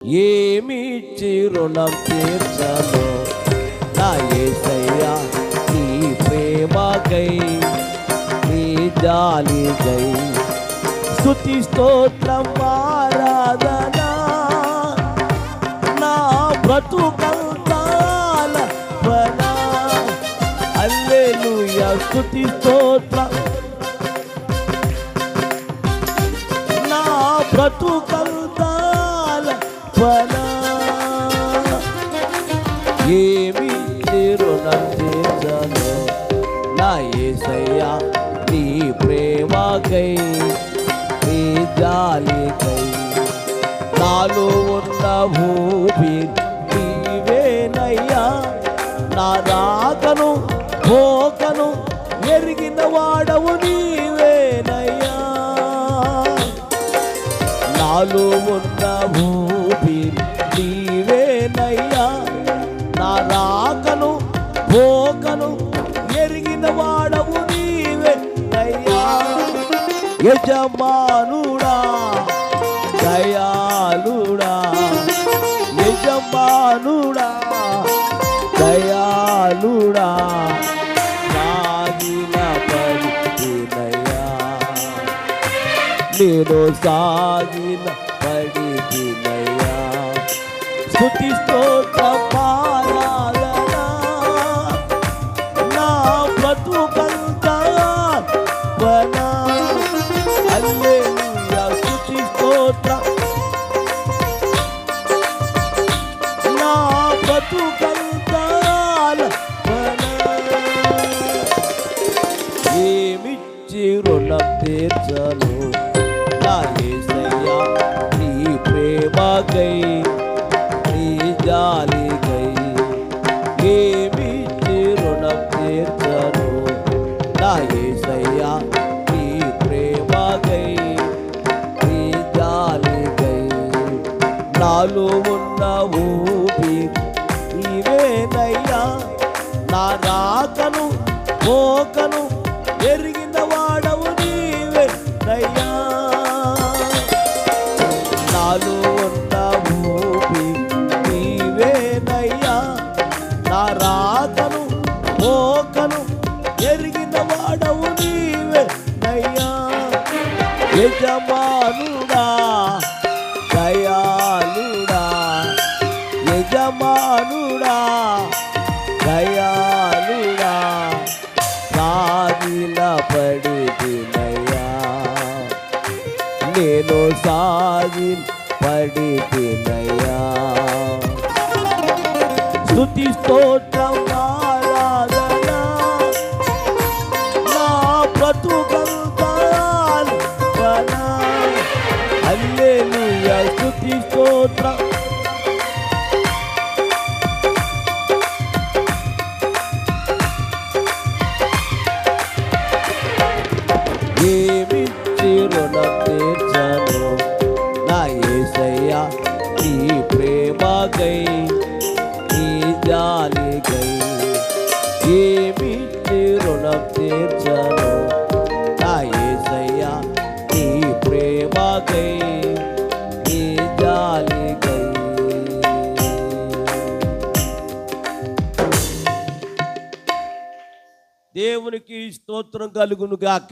ఏమిచ్చి రుణం తీర్చను నా యేసయ్యా నీ ప్రేమకై నీ జాలికై. స్తుతి స్తోత్రం ఆరాధన నా బ్రతుకంతాల పన. హల్లెలూయా స్తుతి స్తోత్రం నా బ్రతుకంతాల పన. ఏమి రుణం తీర్చను నా యేసయ్యా నీ ప్రేమకై నీ జాలికై. నాలో ఉన్న భూమి నీవేనయ్యా, నా రాకను పోకను ఎరిగిన వాడవు నీవేనయ్యా. నాలో ఉన్న భూమి నీవేనయ్యా, నా రాకను పోకను ఎరిగిన వాడవు నీవేనయ్యా. యజమానుడా దయాళుడా, యజమానుడా దయాళుడా, సాగిన పడినయ్యా, నేను సాగిన పడినయ్యా. స్తుతి స్తోత్రం ఆరాధన నా బ్రతుకంతా పన. హల్లెలూయా స్తుతి స్తోత్రం నా బ్రతుకంతాల పన. ఏమిచ్చి రుణం తీర్చను నా యేసయ్యా నీ ప్రేమకై నీ జాలికై. ఏమిచ్చి రుణం తీర్చను నా యేసయ్యా నీ ప్రేమకై నీ జాలికై. నాలో ఉన్న ఊపి నీవేనయ్యా, నా రాకను పోకను ఎరిగిన వాడవు నీవేనయ్యా. నాలో ఉన్న ఊపి నీవేనయ్యా, నా రాకను పోకను ఎరిగిన వాడవు నీవేనయ్యా. యజమానుడా దయాళుడా, యజమానుడా దయాళుడా, సాగిల పడినయ్యా, నేను సాగిల పడినయ్యా. స్తుతి స్తోత్రం ఆరాధన నా బ్రతుకంతాల పన. హల్లెలూయా స్తుతి స్తోత్రం ఏమిచ్చి రుణం తీర్చను నా యేసయ్యా నీ ప్రేమకై నీ జాలికై. ఏమిచ్చి రుణం తీర్చను నా యేసయ్యా నీ ప్రేమకై నీ జాలికై. దేవునికి స్తోత్రం కలుగును గాక.